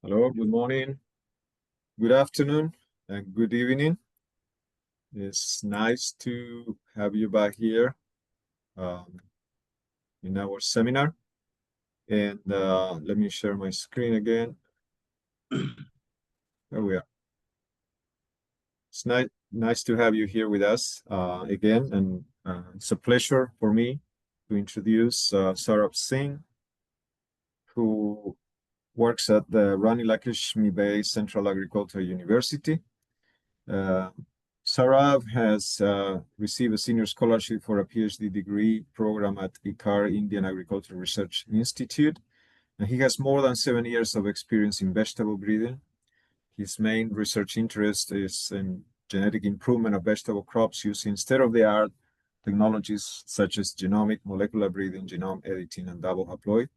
Hello, good morning, good afternoon, and good evening. It's nice to have you back here um, in our seminar. And let me share my screen again. There we are. It's nice to have you here with us again. And it's a pleasure for me to introduce Saurabh Singh, who works at the Rani Lakshmi Bay Central Agricultural University. Uh, Saurabh has received a senior scholarship for a PhD degree program at ICAR Indian Agricultural Research Institute, and he has more than 7 years of experience in vegetable breeding. His main research interest is in genetic improvement of vegetable crops using state-of-the-art technologies such as genomic, molecular breeding, genome editing, and double haploid,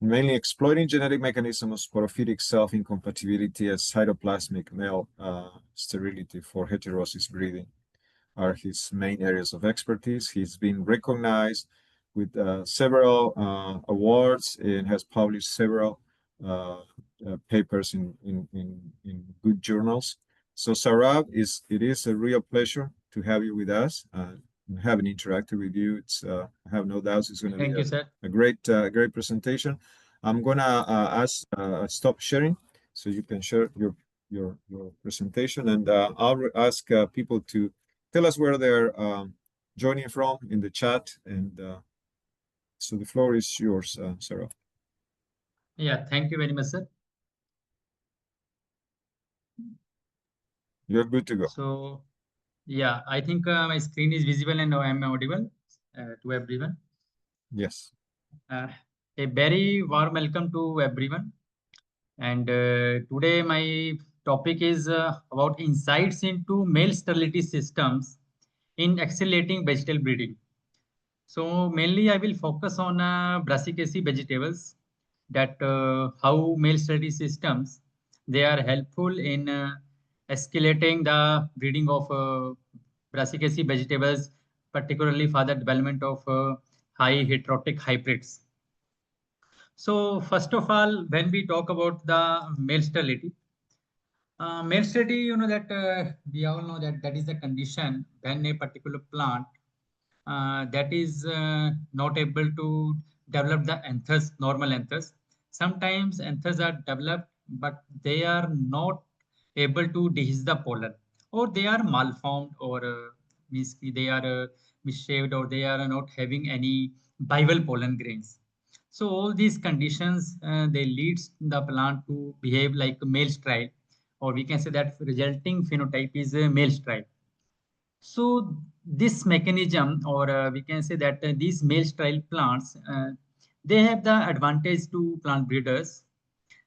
mainly exploiting genetic mechanisms of sporophytic self-incompatibility as cytoplasmic male sterility for heterosis breeding are his main areas of expertise. He's been recognized with several awards and has published several papers in good journals. So Saurabh, it is a real pleasure to have you with us and have an interactive with you. I have no doubts it's going to Thank be you, sir. a great presentation. I'm gonna stop sharing so you can share your presentation, and I'll ask people to tell us where they're joining from in the chat, and so the floor is yours, Sarah. Yeah, thank you very much, sir. You're good to go. So, yeah, I think my screen is visible and I am audible to everyone. Yes. A very warm welcome to everyone. And today my topic is about insights into male sterility systems in accelerating vegetable breeding. So mainly I will focus on brassicaceae vegetables, that how male sterility systems, they are helpful in escalating the breeding of brassicaceae vegetables, particularly for the development of high heterotic hybrids. So first of all, when we talk about the male sterility, male sterility, you know that we all know that that is the condition when a particular plant that is not able to develop the anthers, normal anthers. Sometimes anthers are developed, but they are not able to dehisce the pollen, or they are malformed, or means they are misshaped, or they are not having any bival pollen grains. So all these conditions they leads the plant to behave like a male sterile, or we can say that resulting phenotype is a male sterile. So this mechanism, or we can say that these male sterile plants, they have the advantage to plant breeders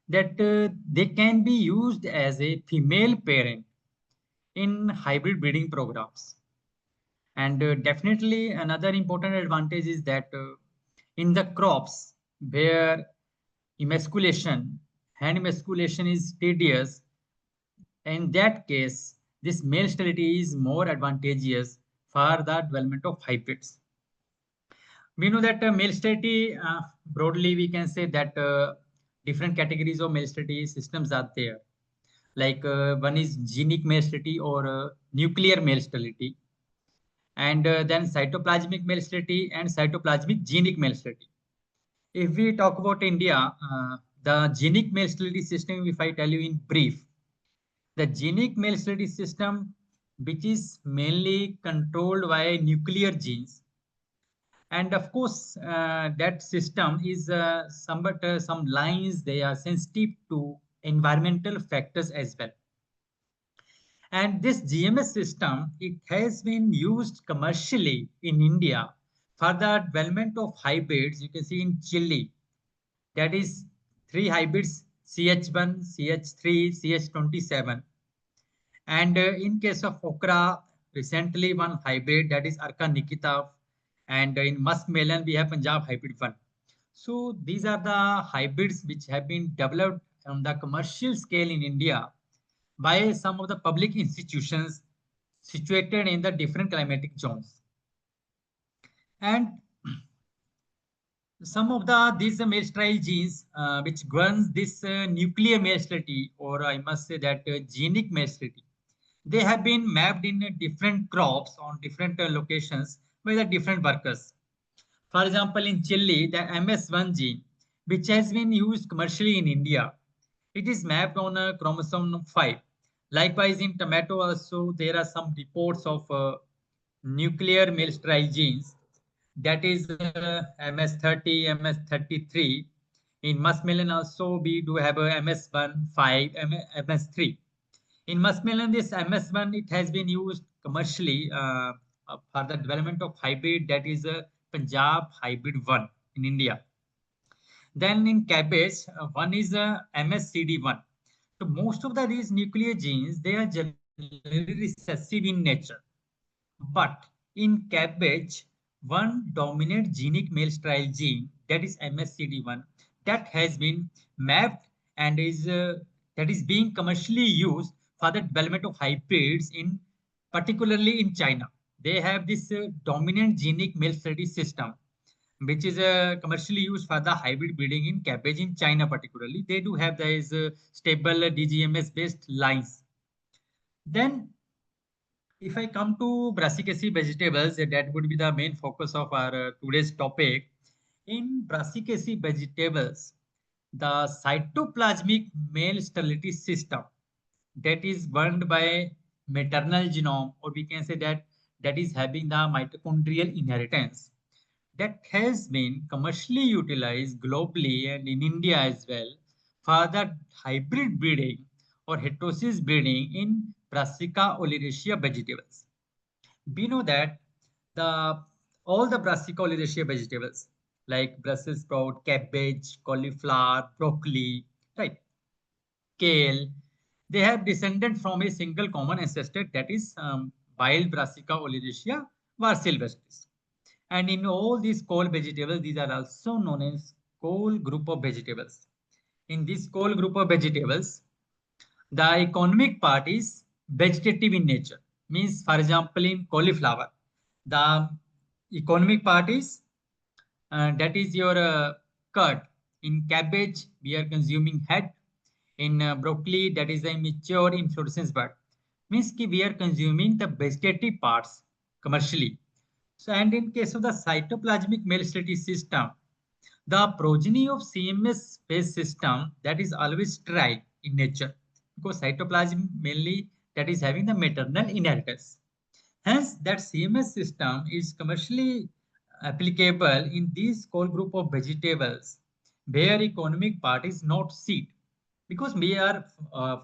that they can be used as a female parent in hybrid breeding programs. And definitely another important advantage is that in the crops where emasculation, hand emasculation is tedious, in that case, this male sterility is more advantageous for the development of hybrids. We know that male sterility, broadly, we can say that different categories of male sterility systems are there. Like one is genic male sterility, or nuclear male sterility, and then cytoplasmic male sterility and cytoplasmic genic male sterility. If we talk about India, the genic male sterility system, if I tell you in brief, the genic male sterility system, which is mainly controlled by nuclear genes, and of course that system is some lines, they are sensitive to environmental factors as well. And this GMS system, it has been used commercially in India for the development of hybrids. You can see in Chile, that is three hybrids, CH1, CH3, CH27. And in case of okra, recently one hybrid, that is Arka Nikita. And in muskmelon, we have Punjab hybrid 1. So these are the hybrids which have been developed on the commercial scale in India by some of the public institutions situated in the different climatic zones. And some of these male sterile genes which governs this nuclear male sterility, or I must say that genic male sterility, they have been mapped in different crops on different locations by the different workers. For example, in chili, the MS1 gene, which has been used commercially in India, it is mapped on chromosome 5. Likewise, in tomato also, there are some reports of nuclear male sterile genes, that is MS30, MS33. In muskmelon also, we do have a MS1, 5, MS3. In muskmelon, this MS1, it has been used commercially for the development of hybrid, that is a Punjab hybrid 1 in India. Then in cabbage, one is a MSCD1. So most of these nuclear genes, they are generally recessive in nature. But in cabbage, one dominant genic male sterile gene, that is MSCD1, that has been mapped and is that is being commercially used for the development of hybrids in particularly in China. They have this dominant genic male sterility system, which is commercially used for the hybrid breeding in cabbage in China particularly. They do have these stable DGMS based lines. Then if I come to brassicaceae vegetables, that would be the main focus of our today's topic. In brassicaceae vegetables, the cytoplasmic male sterility system, that is governed by maternal genome, or we can say that that is having the mitochondrial inheritance, that has been commercially utilized globally and in India as well for the hybrid breeding or heterosis breeding in Brassica oleracea vegetables. We know that the all the Brassica oleracea vegetables like Brussels sprout, cabbage, cauliflower, broccoli, right, kale, they have descended from a single common ancestor, that is wild Brassica oleracea var sylvestris. And in all these cole vegetables, these are also known as cole group of vegetables. In this cole group of vegetables, the economic part is vegetative in nature. Means, for example, in cauliflower, the economic part is that is your curd. In cabbage, we are consuming head. In broccoli, that is a mature inflorescence bud. Means ki we are consuming the vegetative parts commercially. So, and in case of the cytoplasmic male sterility system, the progeny of CMS-based system, that is always sterile in nature, because cytoplasm mainly that is having the maternal inheritance. Hence, that CMS system is commercially applicable in this core group of vegetables where economic part is not seed, because we are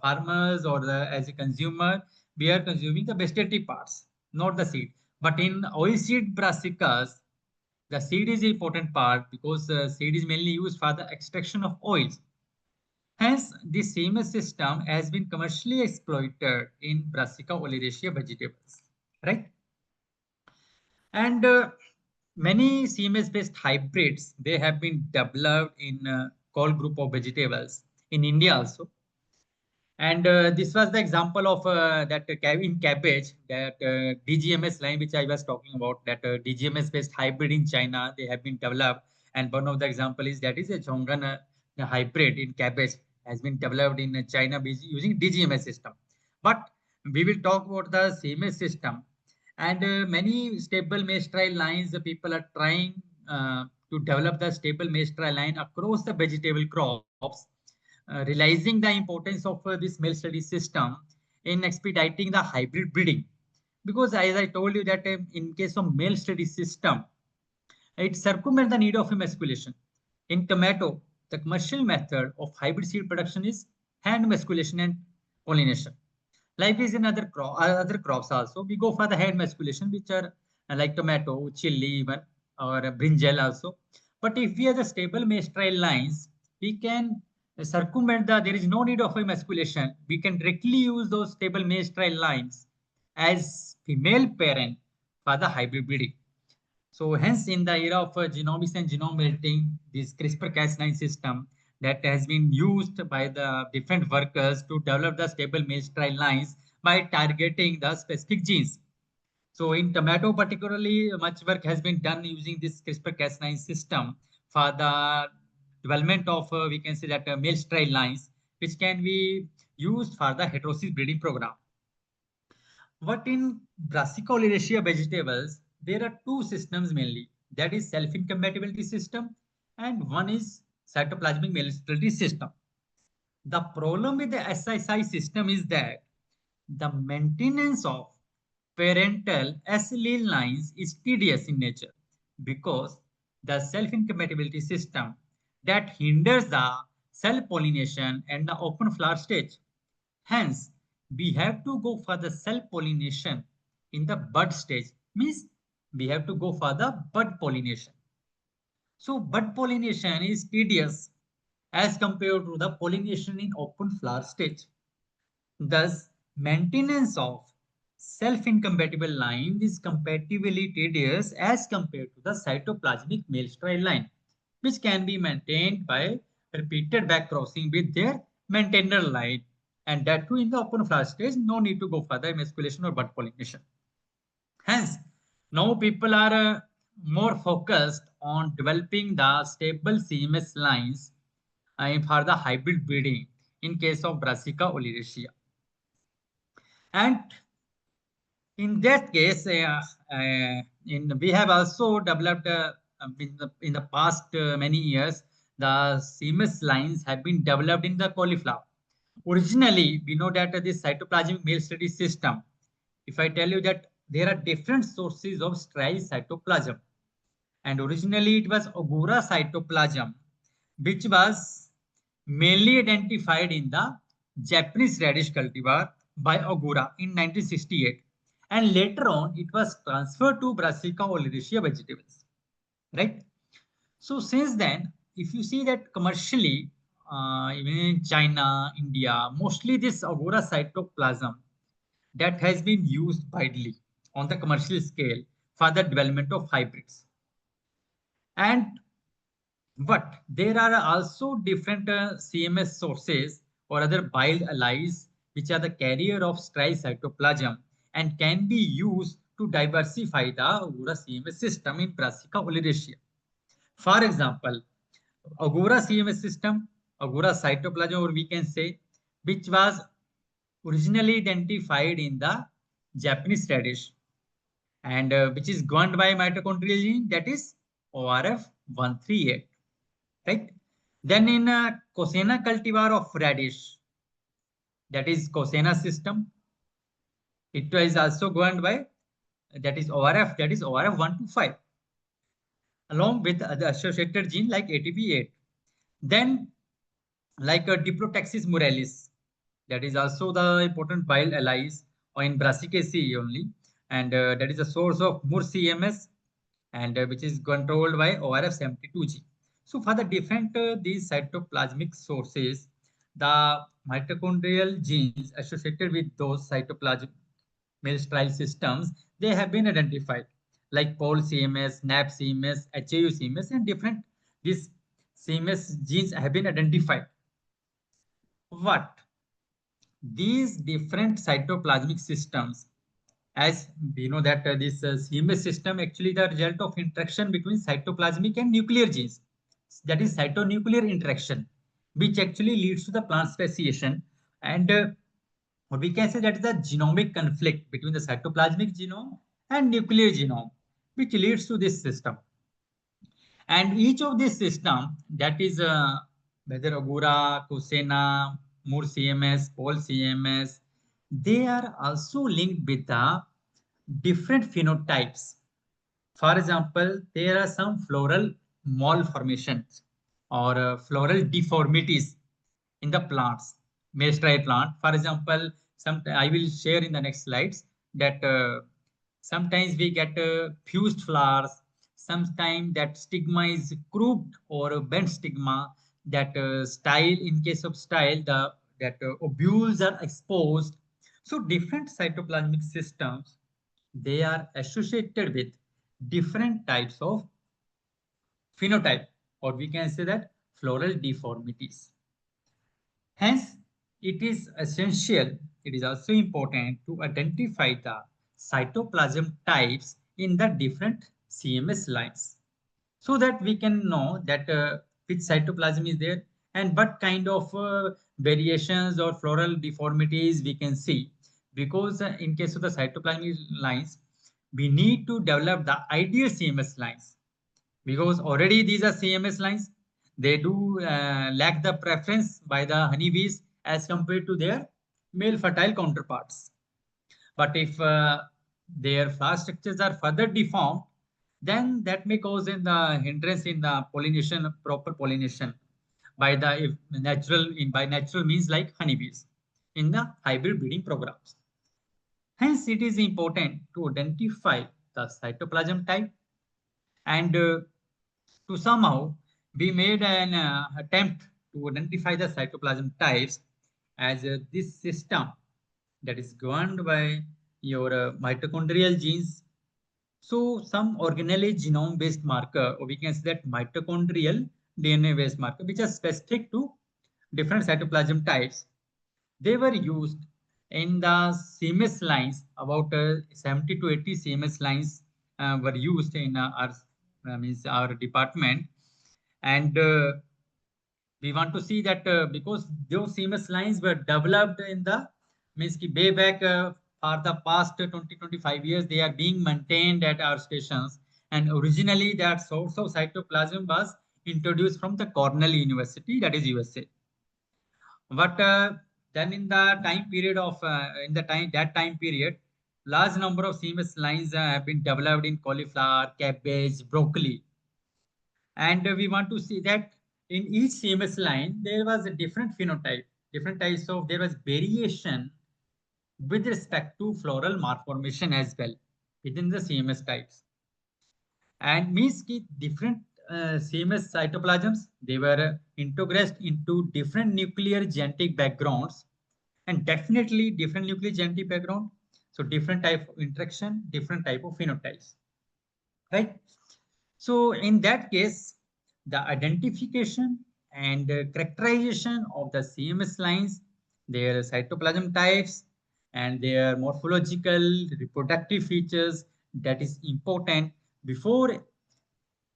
farmers or as a consumer, we are consuming the vegetative parts, not the seed. But in oilseed brassicas, the seed is the important part, because seed is mainly used for the extraction of oils. Hence, the CMS system has been commercially exploited in Brassica oleracea vegetables, right? And many CMS-based hybrids, they have been developed in call group of vegetables in India also. And this was the example of that in cabbage, that DGMS line, which I was talking about, that DGMS based hybrid in China, they have been developed. And one of the example is that is a Chongan hybrid in cabbage has been developed in China using DGMS system. But we will talk about the CMS system. And many stable maize trial lines, the people are trying to develop the stable maize trial line across the vegetable crops, realizing the importance of this male study system in expediting the hybrid breeding. Because as I told you that in case of male study system, it circumvents the need of emasculation. In tomato, the commercial method of hybrid seed production is hand emasculation and pollination. Likewise, in other crops also, we go for the hand emasculation, which are like tomato, chili, even or brinjal also. But if we have the stable maize trial lines, we can circumvent the. There is no need of emasculation. We can directly use those stable maize trial lines as female parent for the hybrid breeding. So hence, in the era of genomics and genome editing, this CRISPR-Cas9 system that has been used by the different workers to develop the stable maize trial lines by targeting the specific genes. So in tomato particularly, much work has been done using this CRISPR-Cas9 system for the development of, we can say that male sterile lines, which can be used for the heterosis breeding program. But in brassica vegetables, there are two systems mainly. That is self-incompatibility system and one is cytoplasmic male sterility system. The problem with the SSI system is that the maintenance of parental S allele lines is tedious in nature because the self-incompatibility system that hinders the cell pollination and the open flower stage. Hence, we have to go for the cell pollination in the bud stage. Means we have to go for the bud pollination. So bud pollination is tedious as compared to the pollination in open flower stage. Thus, maintenance of self-incompatible line is comparatively tedious as compared to the cytoplasmic male sterile line, which can be maintained by repeated back crossing with their maintainer line. And that too in the open flower stage, no need to go for the emasculation or bud pollination. Hence, now people are more focused on developing the stable CMS lines for the hybrid breeding in case of Brassica oleracea. And in that case, we have also developed in the past many years, the CMS lines have been developed in the cauliflower. Originally, we know that this cytoplasmic male sterility system, if I tell you that there are different sources of sterile cytoplasm, and originally it was Agora cytoplasm, which was mainly identified in the Japanese radish cultivar by Agora in 1968. And later on, it was transferred to Brassica oleracea vegetables. Right? So since then, if you see that commercially, even in China, India, mostly this Agora cytoplasm that has been used widely on the commercial scale for the development of hybrids. And but there are also different CMS sources or other bile allies which are the carrier of sterile cytoplasm and can be used to diversify the Agora CMS system in Brassica oleracea. For example, Agora CMS system, Agora cytoplasm, or we can say, which was originally identified in the Japanese radish and which is governed by mitochondrial gene, that is ORF138. Right? Then in Cosena cultivar of radish, that is Cosena system, it is also governed by that is ORF125, along with the associated gene like ATP8. Then like Diplotaxis muralis, that is also the important bile allies or in Brassicaceae only, and that is a source of more CMS and which is controlled by ORF72G. So for the different these cytoplasmic sources, the mitochondrial genes associated with those cytoplasmic male sterile systems, they have been identified like Pol CMS, NAP CMS, HAU CMS, and different these CMS genes have been identified. What these different cytoplasmic systems, as we know that this CMS system actually the result of interaction between cytoplasmic and nuclear genes, that is cytonuclear interaction, which actually leads to the plant speciation, and or we can say that is the genomic conflict between the cytoplasmic genome and nuclear genome, which leads to this system. And each of these system, that is whether Agora, Cosena, Moore CMS, Pol CMS, they are also linked with the different phenotypes. For example, there are some floral malformations or floral deformities in the plants, male plant. For example, some I will share in the next slides that sometimes we get fused flowers, sometimes that stigma is crooked or a bent stigma, that style, in case of style, the that ovules are exposed. So different cytoplasmic systems, they are associated with different types of phenotype, or we can say that floral deformities. Hence, it is essential, it is also important to identify the cytoplasm types in the different CMS lines. so that we can know that which cytoplasm is there and what kind of variations or floral deformities we can see. Because in case of the cytoplasmic lines, we need to develop the ideal CMS lines, because already these are CMS lines. They do lack the preference by the honeybees as compared to their male fertile counterparts. But if their flower structures are further deformed, then that may cause in the hindrance in the pollination, proper pollination by the by natural means like honeybees in the hybrid breeding programs. Hence, it is important to identify the cytoplasm type, and to somehow we made an attempt to identify the cytoplasm types as this system that is governed by your mitochondrial genes. So some organelle genome-based marker, or we can say that mitochondrial DNA-based marker, which are specific to different cytoplasm types, they were used in the CMS lines. About 70 to 80 CMS lines were used in our department, and we want to see that because those CMS lines were developed in the means ki way back for the past 20-25 years, they are being maintained at our stations. And originally, that source of cytoplasm was introduced from the Cornell University, that is USA. But then in the time period of in the time that time period, large number of CMS lines have been developed in cauliflower, cabbage, broccoli, and we want to see that in each CMS line there was a different phenotype, different types of there was variation with respect to floral malformation as well within the CMS types. And means ki different CMS cytoplasms, they were integrated into different nuclear genetic backgrounds, and definitely different nuclear genetic background. So different type of interaction, different type of phenotypes, right? So in that case, the identification and characterization of the CMS lines, their cytoplasm types, and their morphological reproductive features, that is important before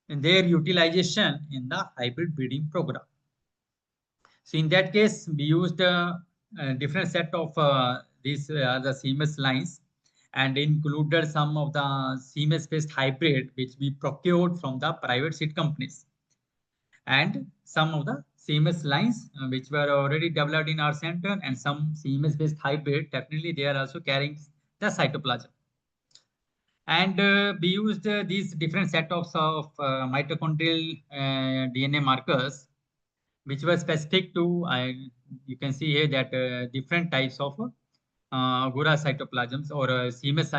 their utilization in the hybrid breeding program. So in that case, we used a different set of these the CMS lines, and included some of the CMS-based hybrid which we procured from the private seed companies, and some of the CMS lines which were already developed in our center, and some CMS-based hybrid, definitely they are also carrying the cytoplasm. And we used these different sets of mitochondrial DNA markers which were specific to, you can see here that different types of agora cytoplasms or CMS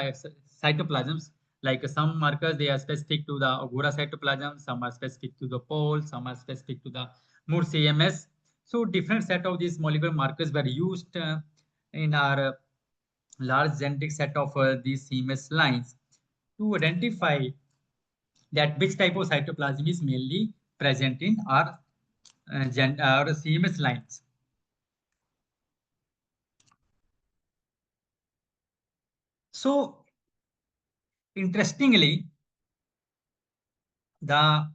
cytoplasms. Like some markers, they are specific to the agora cytoplasm, some are specific to the pole, some are specific to the more CMS. So different set of these molecular markers were used in our large genetic set of these CMS lines to identify that which type of cytoplasm is mainly present in our our CMS lines. So interestingly, the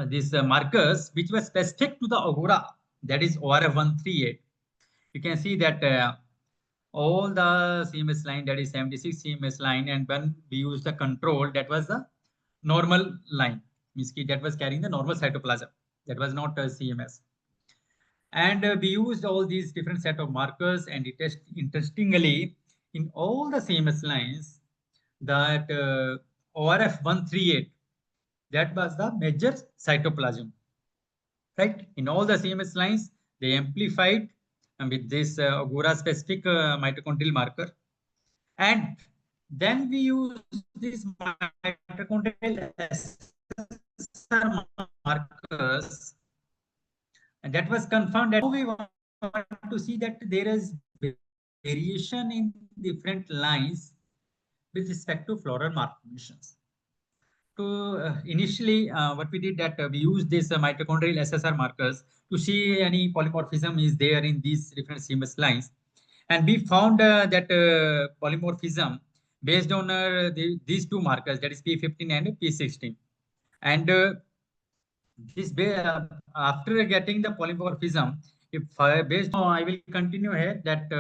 these markers which were specific to the agora, that is ORF138, you can see that all the CMS line, that is 76 CMS line, and when we use the control, that was the normal line, means that was carrying the normal cytoplasm, that was not a CMS. And we used all these different set of markers, and interestingly, in all the CMS lines, that ORF138, that was the major cytoplasm, right? In all the CMS lines, they amplified with this agora specific mitochondrial marker. And then we use these mitochondrial SSR markers, and that was confirmed that we want to see that there is variation in different lines with respect to floral malformations. So initially, what we did that we used this mitochondrial SSR markers to see any polymorphism is there in these different CMS lines, and we found that polymorphism based on these two markers, that is P15 and P16. And after getting the polymorphism, if based on, I will continue here that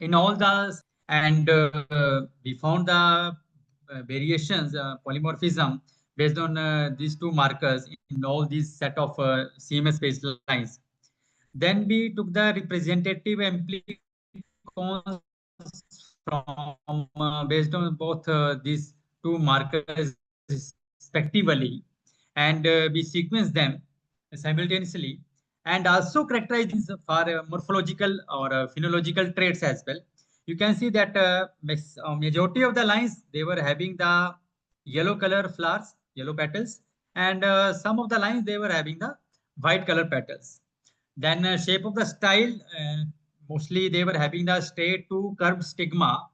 in all the, and we found the variations, polymorphism based on these two markers in all these set of CMS baselines. Then we took the representative amplicons from based on both these two markers respectively, and we sequence them simultaneously, and also characterize these for morphological or phenological traits as well. You can see that majority of the lines, they were having the yellow color flowers, yellow petals, and some of the lines, they were having the white color petals. Then shape of the style, mostly they were having the straight to curved stigma.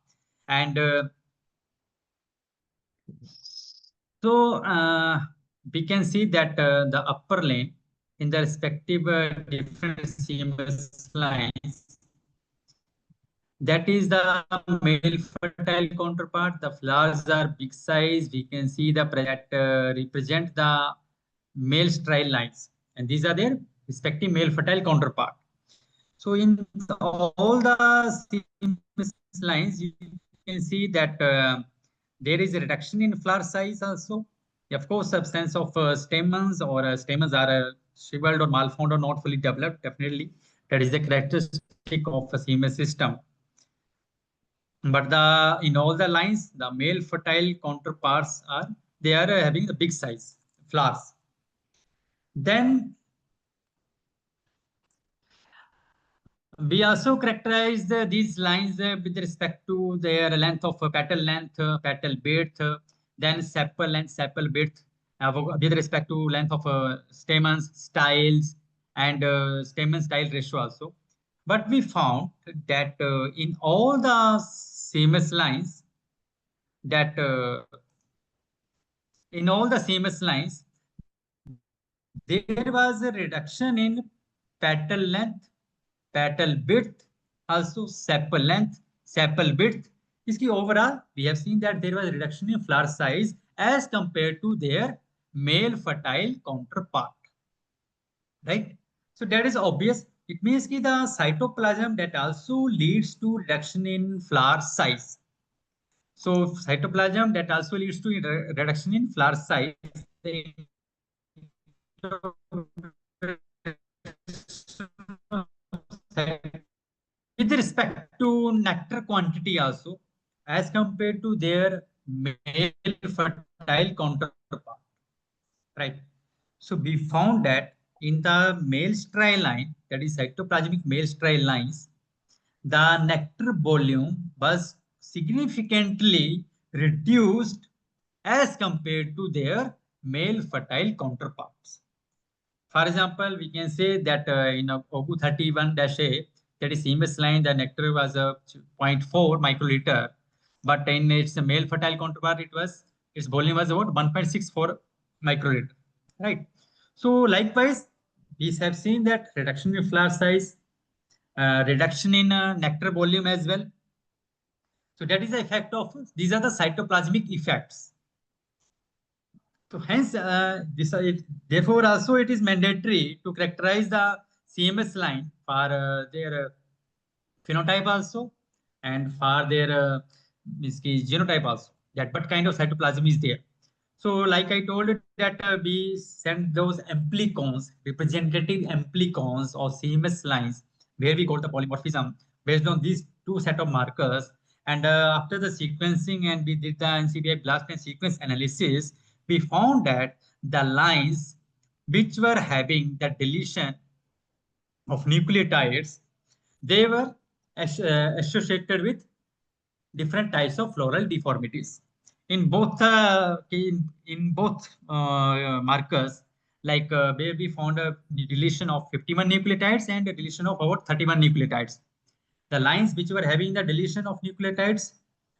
And so we can see that the upper lane in the respective different CMS lines, that is the male fertile counterpart. The flowers are big size. We can see the that represent the male sterile lines, and these are their respective male fertile counterpart. So in all the sequence lines, you can see that there is a reduction in flower size also. Of course, substance of stamens or stamens are shriveled or malformed or not fully developed. Definitely, that is the characteristic of a CMS system. But the in all the lines, the male fertile counterparts are, they are having the big size flowers. Then we also characterize these lines with respect to their length, petal width, then sepal width, with respect to length of stamens, styles, and stamen style ratio also. But we found that in all the CMS lines, that in all the CMS lines, there was a reduction in petal length, petal width, also sepal length, sepal width. Iski overall, we have seen that there was a reduction in flower size as compared to their male fertile counterpart. Right? So that is obvious. It means that the cytoplasm that also leads to reduction in flower size. So cytoplasm that also leads to reduction in flower size. With respect to nectar quantity also, as compared to their male fertile counterpart, right? So we found that in the male sterile line, that is cytoplasmic male sterile lines, the nectar volume was significantly reduced as compared to their male fertile counterparts. For example, we can say that in OGU 31-A, that is CMS line, the nectar was 0.4 microliter, but in its male fertile counterpart, its volume was about 1.64 microliter, right? So likewise, we have seen that reduction in flower size, reduction in nectar volume as well. So that is the effect of, these are the cytoplasmic effects. So hence, therefore also it is mandatory to characterize the CMS line for their phenotype also, and for their genotype also, that what kind of cytoplasm is there. So like I told you that we send those amplicons, representative amplicons or CMS lines, where we got the polymorphism based on these two set of markers. And after the sequencing, and we did the NCBI blast and sequence analysis, we found that the lines which were having the deletion of nucleotides, they were associated with different types of floral deformities. In both markers, like where we found a deletion of 51 nucleotides and a deletion of about 31 nucleotides. The lines which were having the deletion of nucleotides,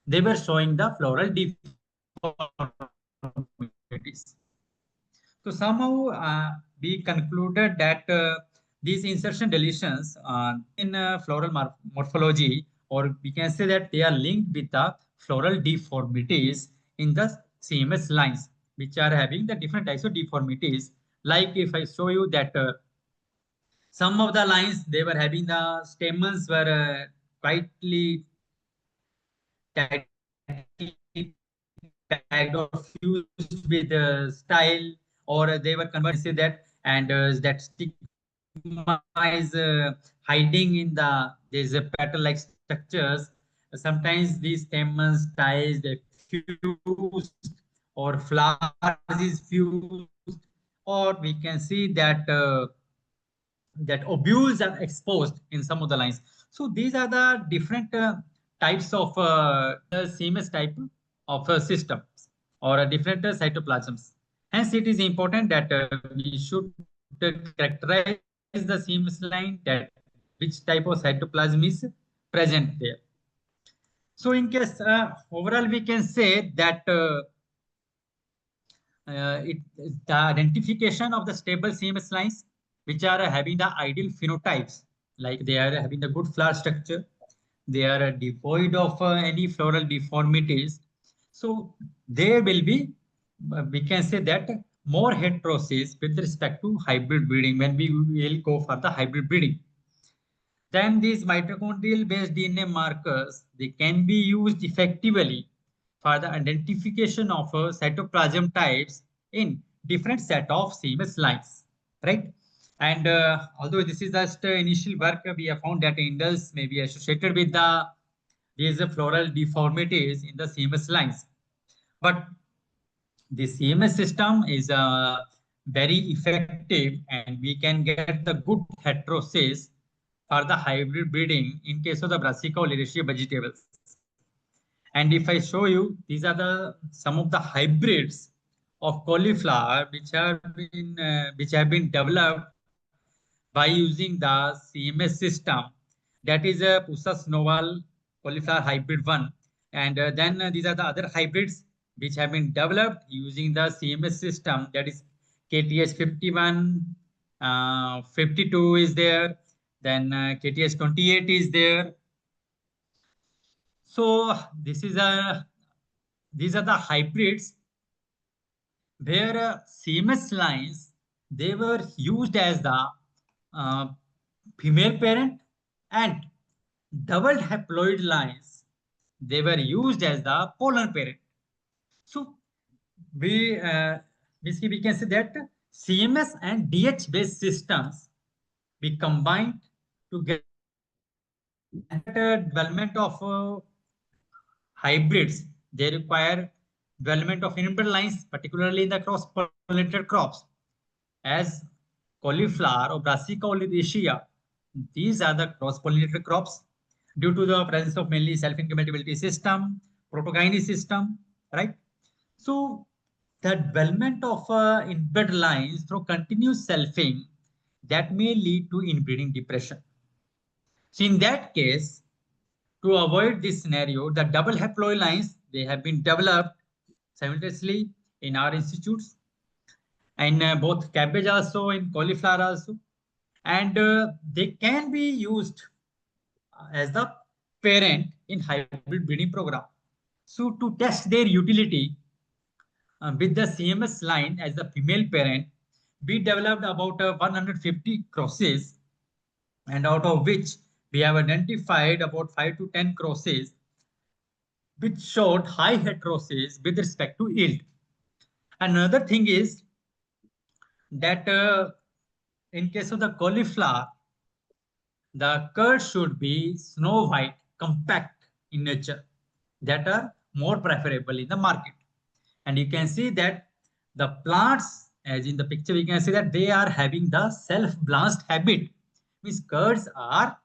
they were showing the floral deformities. So somehow we concluded that these insertion deletions in floral morphology or we can say that they are linked with the floral deformities in the CMS lines, which are having the different types of deformities. Like if I show you that some of the lines, they were having the stamens were tightly packed or fused with style, or they were converted say that, and that stigma is hiding in the there's a pattern like structures. Sometimes these stamens ties they fused, or flowers is fused, or we can see that that ovules are exposed in some of the lines. So these are the different types of CMS type of systems, or different cytoplasms. Hence, it is important that we should characterize the CMS line, that which type of cytoplasm is present there. So in case overall we can say that the identification of the stable CMS lines, which are having the ideal phenotypes, like they are having the good flower structure, they are devoid of any floral deformities. So there will be, we can say that more heterosis with respect to hybrid breeding when we will go for the hybrid breeding. Then these mitochondrial-based DNA markers, they can be used effectively for the identification of cytoplasm types in different set of CMS lines, right? And although this is just initial work, we have found that indels may be associated with these floral deformities in the CMS lines. But the CMS system is very effective, and we can get the good heterosis for the hybrid breeding in case of the brassica oleracea vegetables. And if I show you, these are the some of the hybrids of cauliflower which have been developed by using the CMS system. That is a Pusas novel cauliflower hybrid 1. And then these are the other hybrids which have been developed using the CMS system. That is KTS 51, 52 is there. Then KTS 28 is there. So this is a these are the hybrids where CMS lines, they were used as the uh, female parent, and double haploid lines, they were used as the pollen parent. So we basically we can say that CMS and DH based systems be combined to get development of hybrids. They require development of inbred lines, particularly in the cross-pollinated crops, as cauliflower or Brassica oleracea. These are the cross-pollinated crops due to the presence of mainly self-incompatibility system, protogyny system, right? So the development of inbred lines through continuous selfing, that may lead to inbreeding depression. So in that case, to avoid this scenario, the double haploid lines, they have been developed simultaneously in our institutes, and both cabbage also, in cauliflower also, and they can be used as the parent in hybrid breeding program. So to test their utility with the CMS line as the female parent, we developed about 150 crosses, and out of which we have identified about 5 to 10 crosses which showed high heterosis with respect to yield. Another thing is that in case of the cauliflower, the curd should be snow white, compact in nature, that are more preferable in the market. And you can see that the plants, as in the picture, we can see that they are having the self-blast habit. Means curds are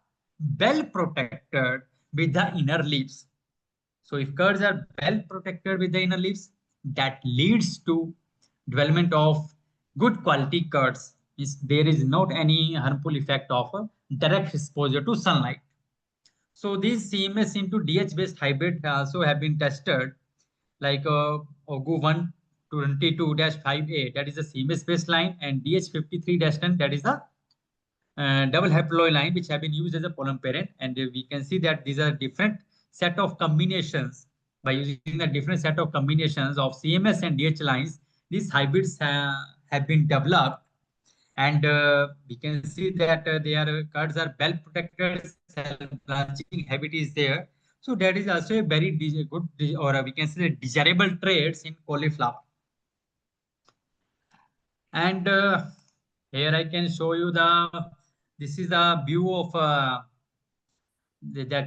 well protected with the inner leaves. So if curds are well protected with the inner leaves, that leads to development of good quality curds. Means there is not any harmful effect of direct exposure to sunlight. So these CMS into DH based hybrid also have been tested, like OGU 122-5A, that is the CMS based line, and DH 53-10, that is the double haploid line which have been used as a pollen parent, and we can see that these are different set of combinations. By using the different set of combinations of CMS and DH lines, these hybrids have been developed, and we can see that their cards are well protected, cell branching habit is there. So that is also a very good or we can say desirable traits in cauliflower. And here I can show you this is the view of that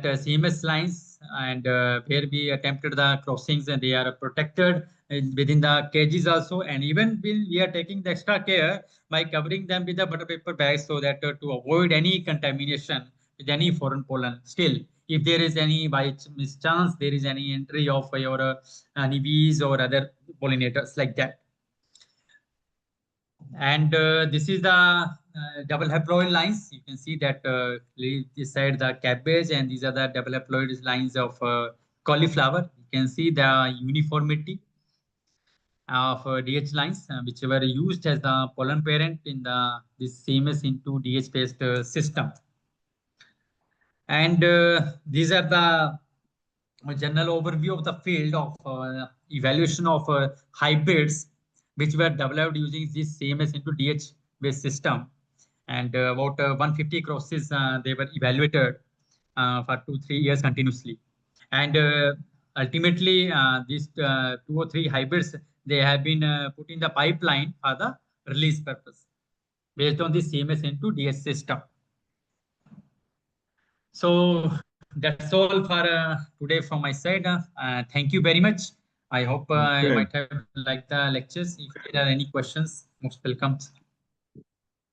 CMS lines, and where we attempted the crossings, and they are protected within the cages also. And even we are taking the extra care by covering them with the butter paper bags, so that to avoid any contamination with any foreign pollen. Still, if there is any by mischance, there is any entry of your honeybees or other pollinators like that. And this is the double haploid lines. You can see that this side the cabbage, and these are the double haploid lines of cauliflower. You can see the uniformity of DH lines, which were used as the pollen parent in the this CMS into DH based system. And these are the general overview of the field of evaluation of hybrids which were developed using this CMS into DH based system. And about 150 crosses they were evaluated for 2 3 years continuously. And ultimately, these 2 or 3 hybrids they have been put in the pipeline for the release purpose based on this CMS into DH system. So that's all for today from my side. Thank you very much. I hope you Okay. might have liked the lectures. If there are any questions, most welcome.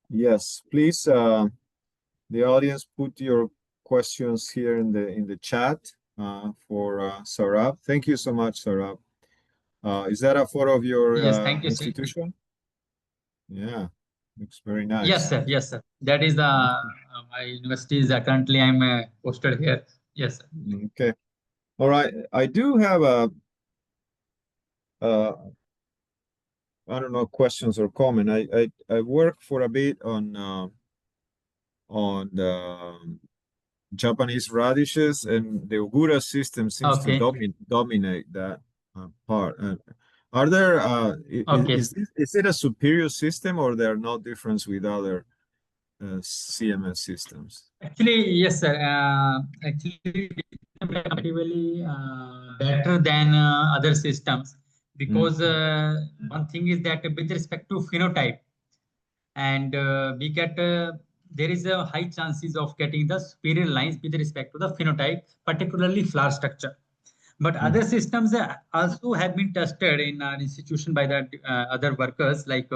Yes, please, the audience, put your questions here in the chat for Saurabh. Thank you so much, Saurabh. Is that a photo of your Yes, thank you, sir. institution? Yeah, looks very Yes, nice. sir. Yes, sir. That is the my university is currently I'm posted here. Yes, sir. Okay. All right. I do have a I don't know, questions or comment. I work for a bit on the Japanese radishes, and the Ogura system seems to Okay. dominate that part. Are there Okay. is it a superior system, or there are no difference with other CMS systems? Actually, yes, sir. Actually, comparatively better than other systems, Mm, because one thing is that with respect to phenotype, and we get there is a high chances of getting the superior lines with respect to the phenotype, particularly flower structure. But mm, other systems also have been tested in our institution by the other workers. Like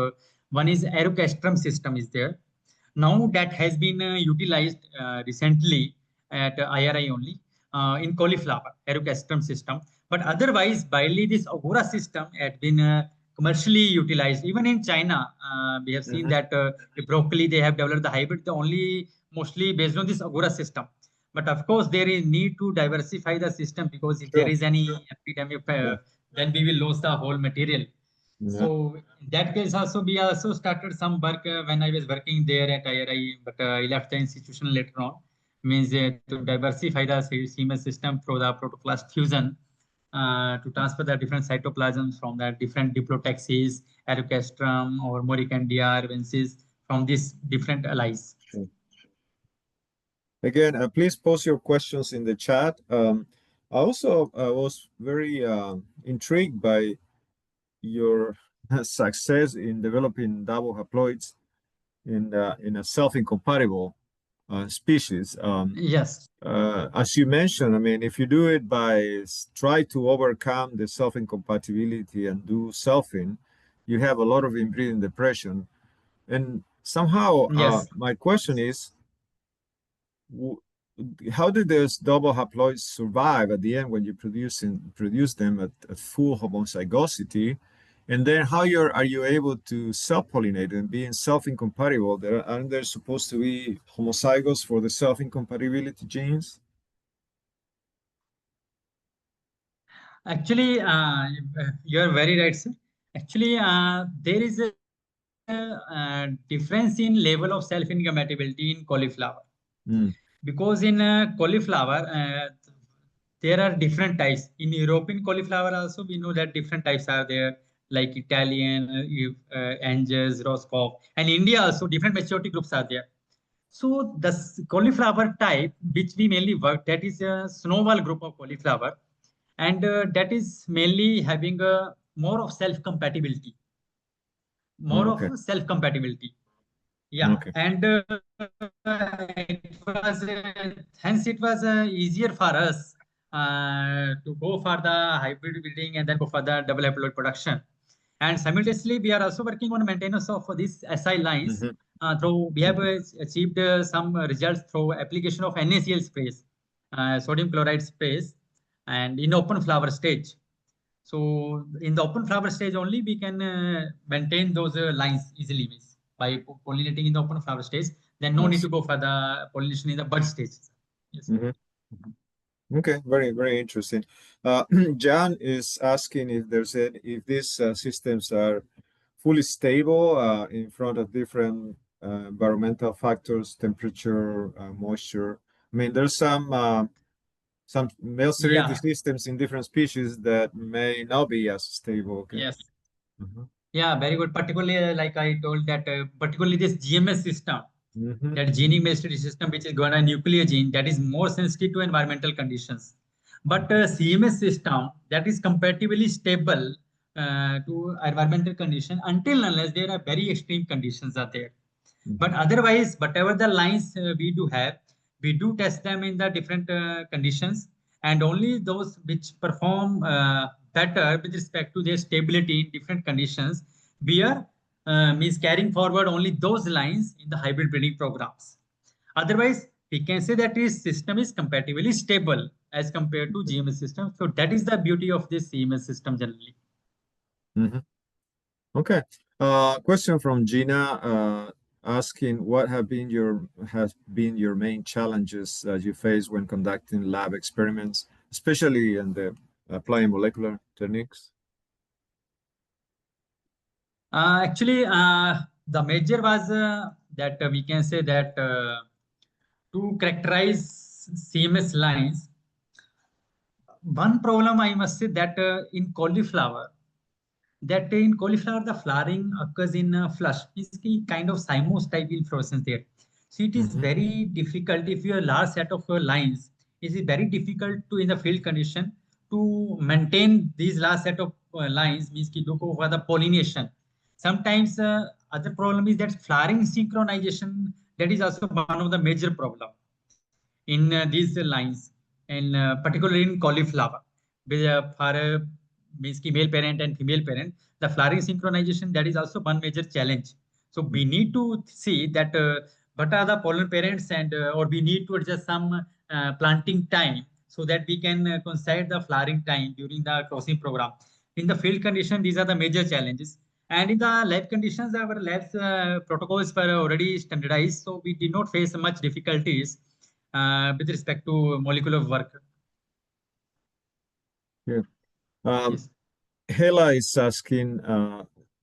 one is aerocastrum system is there. Now that has been utilized recently at IRI only in cauliflower aerocastrum system. But otherwise, widely this Agora system had been commercially utilized. Even in China, we have seen mhm. that broccoli they have developed the hybrid, the only mostly based on this Agora system. But of course, there is need to diversify the system, because if there Sure. is any epidemic, Yeah. then we will lose the whole material. Yeah. So in that case, also we also started some work when I was working there at IRI, but I left the institution later on. Means to diversify the CMS system through the protoclast fusion to transfer the different cytoplasms from the different diplotaxis, Ericastrum or Moricandia arvensis from these different allies. Sure. Again, please post your questions in the chat. I also was very intrigued by your success in developing double haploids in a self-incompatible species. Yes. As you mentioned, I mean, if you do it by try to overcome the self-incompatibility and do selfing, you have a lot of inbreeding depression. And somehow, Yes. my question is, how do those double haploids survive at the end when you produce them at full homozygosity? And then how are you able to self-pollinate and being self-incompatible? Aren't there supposed to be homozygous for the self-incompatibility genes? Actually, you are very right, sir. Actually, there is a difference in level of self-incompatibility in cauliflower. Mm. Because in cauliflower, there are different types. In European cauliflower also, we know that different types are there, like Italian, Angers, Roscoff, and India also different maturity groups are there. So the cauliflower type, which we mainly work, that is a snowball group of cauliflower, and that is mainly having a more of self-compatibility, more Oh, of okay. self-compatibility. Yeah, Okay. and it was hence it was easier for us to go for the hybrid breeding and then go for the double haploid production. And simultaneously, we are also working on maintenance of these SI lines. Hmm. Through we have Hmm. achieved some results through application of NaCl sprays, sodium chloride sprays, and in open flower stage. So in the open flower stage only we can maintain those lines easily, means by pollinating in the open flower stage. Then no need Yes. to go for the pollination in the bud stage. Yes. Hmm. Okay, very, very interesting. John is asking if if these systems are fully stable in front of different environmental factors, temperature, moisture. I mean, there's some male sterility Yeah. systems in different species that may not be as stable. Okay. Yes. Mm-hmm. Yeah. Very good. Particularly, like I told that, particularly this GMS system, Mm-hmm. that gene based system, which is going to nuclear gene, that is more sensitive to environmental conditions. But CMS system, that is comparatively stable to environmental condition until unless there are very extreme conditions are there. But Mm-hmm. otherwise, whatever the lines we do have, we do test them in the different conditions, and only those which perform better with respect to their stability in different conditions, we are means carrying forward only those lines in the hybrid breeding programs. Otherwise, we can say that this system is comparatively stable as compared to GMS system. So that is the beauty of this CMS system generally. Mm-hmm. Okay. Question from Gina, asking what have been your main challenges that you face when conducting lab experiments, especially in the applying molecular techniques? The major was that we can say that to characterize CMS lines, one problem I must say that in cauliflower the flowering occurs in flush. It's a kind of cymose type inflorescence there. So it is Mm-hmm. very difficult if you have a large set of lines. It is very difficult to in the field condition to maintain these large set of lines. Means ki look over the pollination. Sometimes other problem is that flowering synchronization, that is also one of the major problem in these lines, and particularly in cauliflower, with, for means ki male parent and female parent, the flowering synchronization, that is also one major challenge. So we need to see that what are the pollen parents, and or we need to adjust some planting time so that we can coincide the flowering time during the crossing program. In the field condition, these are the major challenges. And in the lab conditions, our labs protocols were already standardized, so we did not face much difficulties with respect to molecular work. Yeah. Um, Yes. Hela is asking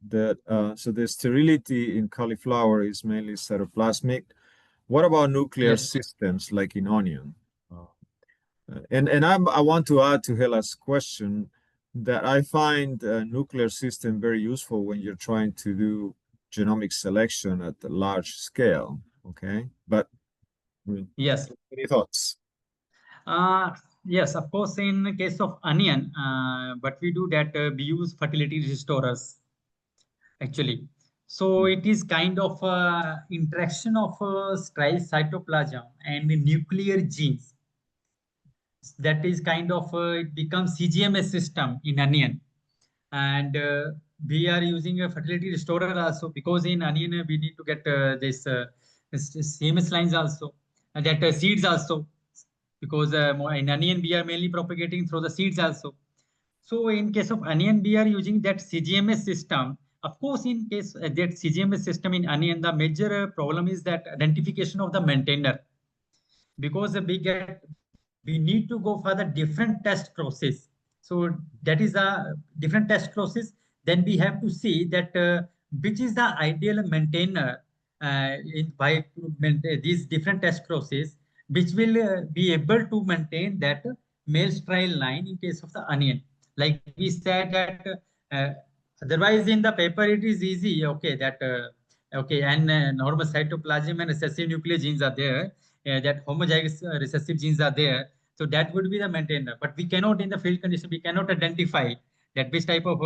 that so the sterility in cauliflower is mainly cytoplasmic. What about nuclear Yes. systems like in onion? Uh, I want to add to Hela's question that I find a nuclear system very useful when you're trying to do genomic selection at the large scale. Okay, but I mean, Yes. any thoughts? Uh, yes, of course, in case of onion, what we do that we use fertility restorers actually. So it is kind of interaction of sterile cytoplasm and the nuclear genes. That is kind of it becomes CGMS system in onion, and we are using a fertility restorer also, because in onion we need to get this CMS lines also, and that seeds also, because in onion we are mainly propagating through the seeds also. So in case of onion, we are using that CGMS system. Of course, in case that CGMS system in onion, the major problem is that identification of the maintainer, because we need to go for the different test process. So that is a different test process. Then we have to see that which is the ideal maintainer in by these different test process, which will be able to maintain that male sterile line in case of the onion. Like we said that otherwise in the paper it is easy, okay, that okay, and normal cytoplasm and recessive nuclear genes are there, that homozygous recessive genes are there. So that would be the maintainer. But we cannot, in the field condition, we cannot identify that which type of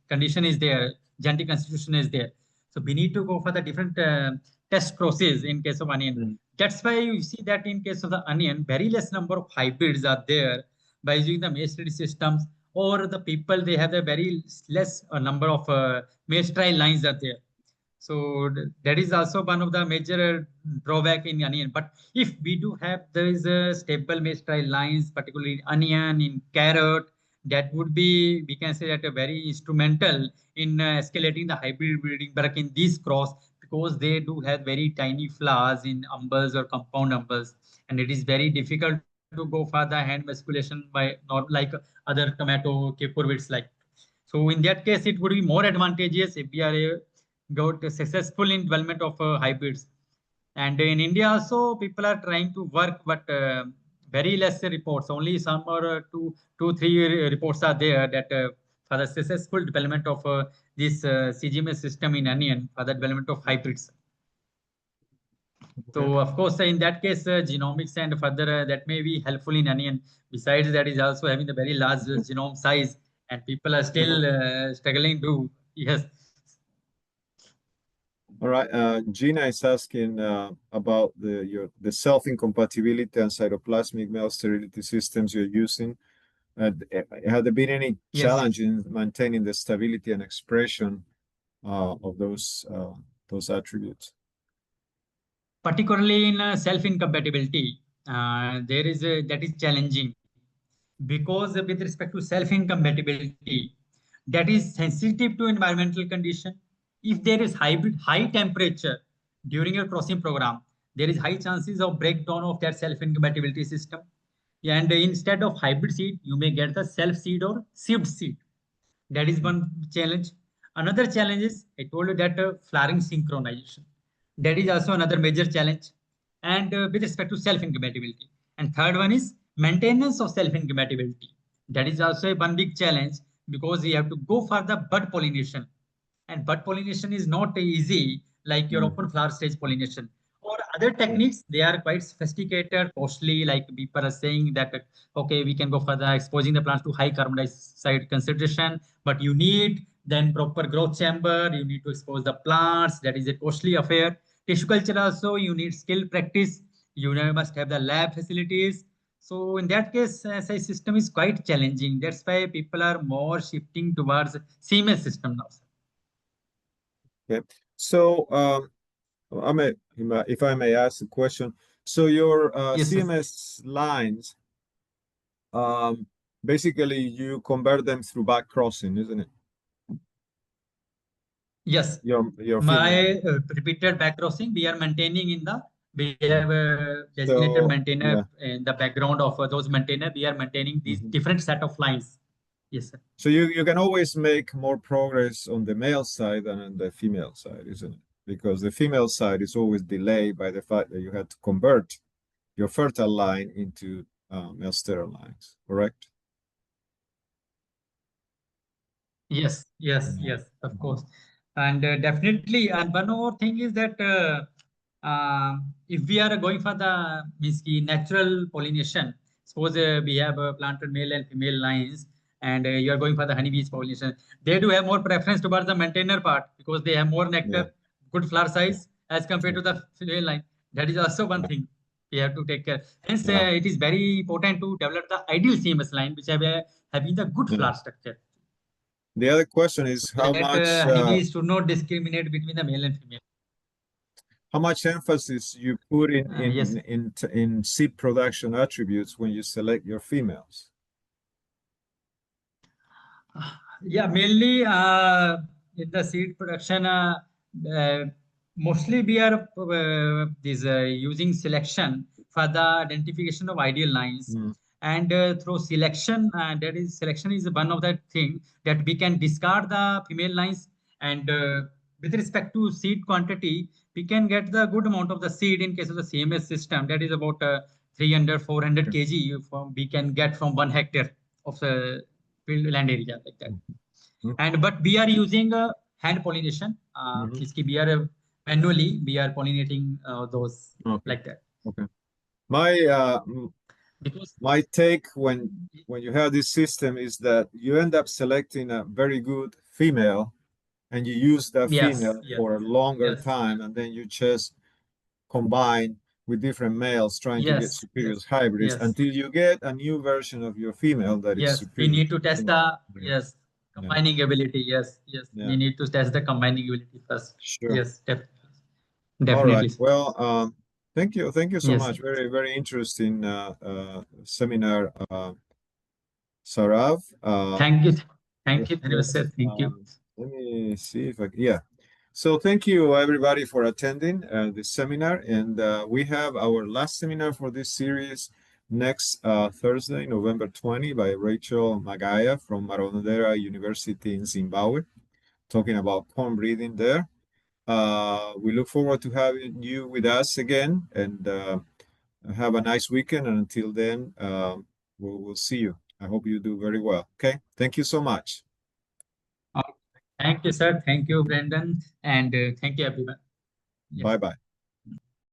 condition is there, genetic constitution is there. So we need to go for the different test process in case of onion. Mm. That's why you see that in case of the onion, very less number of hybrids are there by using the maize sterility systems, or the people they have a very less number of maize trial lines are there. So that is also one of the major drawback in onion. But if we do have there is a stable maize trial lines, particularly in onion, in carrot, that would be, we can say that a very instrumental in escalating the hybrid breeding back in these cross, because they do have very tiny flowers in umbels or compound umbels, and it is very difficult to go for the hand vasculation by not like other tomato cucurbits like. So in that case, it would be more advantageous if we are got successful in development of hybrids. And in India also, people are trying to work, but very less reports. Only some or three reports are there that for the successful development of this CGMS system in onion for the development of hybrids. Okay. So of course, in that case, genomics and further that may be helpful in onion. Besides that, is also having the very large genome size, and people are still Uh-huh. struggling to, yes. All right. Gina is asking about the self-incompatibility and cytoplasmic male sterility systems you're using. Have there been any Yes, challenge in maintaining the stability and expression of those attributes? particularly in self-incompatibility, there is that is challenging, because with respect to self-incompatibility, that is sensitive to environmental condition. If there is high temperature during your crossing program, there is high chances of breakdown of that self-incompatibility system. And instead of hybrid seed, you may get the self seed or sieved seed. That is one challenge. Another challenge is, I told you that flowering synchronization. That is also another major challenge. And with respect to self-incompatibility. And third one is maintenance of self-incompatibility. That is also one big challenge, because you have to go for the bud pollination. And bud pollination is not easy like your Mm-hmm. open flower stage pollination. Or other techniques, they are quite sophisticated, costly. Like people are saying that, okay, we can go for the exposing the plants to high carbon dioxide concentration, but you need then proper growth chamber. You need to expose the plants. That is a costly affair. Tissue culture also, you need skill practice. You must have the lab facilities. So in that case, SI system is quite challenging. That's why people are more shifting towards CMS system now. Okay. So if I may ask a question, so your Yes, yes. CMS lines, um, basically you convert them through back crossing, isn't it? Yes, Your female my line. repeated back crossing we are maintaining in the, we have a designated So maintainer yeah. in the background of those maintainer. We are maintaining these Mhm. different set of lines. Yes, sir. So you can always make more progress on the male side than on the female side, isn't it? Because the female side is always delayed by the fact that you had to convert your fertile line into male sterile lines, correct? Yes, yes, Yeah. yes, of Mhm. course. And definitely, and one more thing is that if we are going for the means the natural pollination, suppose we have planted male and female lines, and you are going for the honeybees pollination, they do have more preference towards the maintainer part, because they have more Yeah. nectar, good flower Yeah. size as compared Yeah. to the female line. That is also one Yeah. thing we have to take care. Hence, Yeah. it is very important to develop the ideal CMS line, which have having the good Yeah. flower structure, The other question is so that honeybees should not discriminate between the male and female. how much emphasis you put Yes. in seed production attributes when you select your females. Yeah, mainly in the seed production, uh, mostly we are using selection for the identification of ideal lines. Mm. And through selection, that is selection is one of the thing that we can discard the female lines, And with respect to seed quantity, we can get the good amount of the seed in case of the CMS system. That is about 300, 400 Okay. kg from, we can get from 1 hectare of the field land area like that. Mhm. And but we are using hand pollination. Mhm. We are manually we are pollinating those Okay. like that Okay. My because my take when you have this system is that you end up selecting a very good female and you use that yes, female yes, for a longer yes, time and then you just combine with different males trying to get yes, superior yes, hybrids yes, until you get a new version of your female that is yes. We superior. need to test the yes Yeah, combining ability. Yes, yes. yeah, We need to test the combining ability first. sure. Yes, All right. definitely. Well, thank you so Yes. much. Very interesting seminar, Sarav. Thank you. Thank you, Let's sir. Thank you. let me see if I yeah. So thank you everybody for attending this seminar, and we have our last seminar for this series next Thursday, November 20, by Rachel Magaya from Marondera University in Zimbabwe, talking about corn breeding there. We look forward to having you with us again, and have a nice weekend. And until then, we'll see you. I hope you do very well. Okay. Thank you so much. Uh, Thank you, sir. Thank you, Brendan, and thank you, everyone. Bye Yes. bye.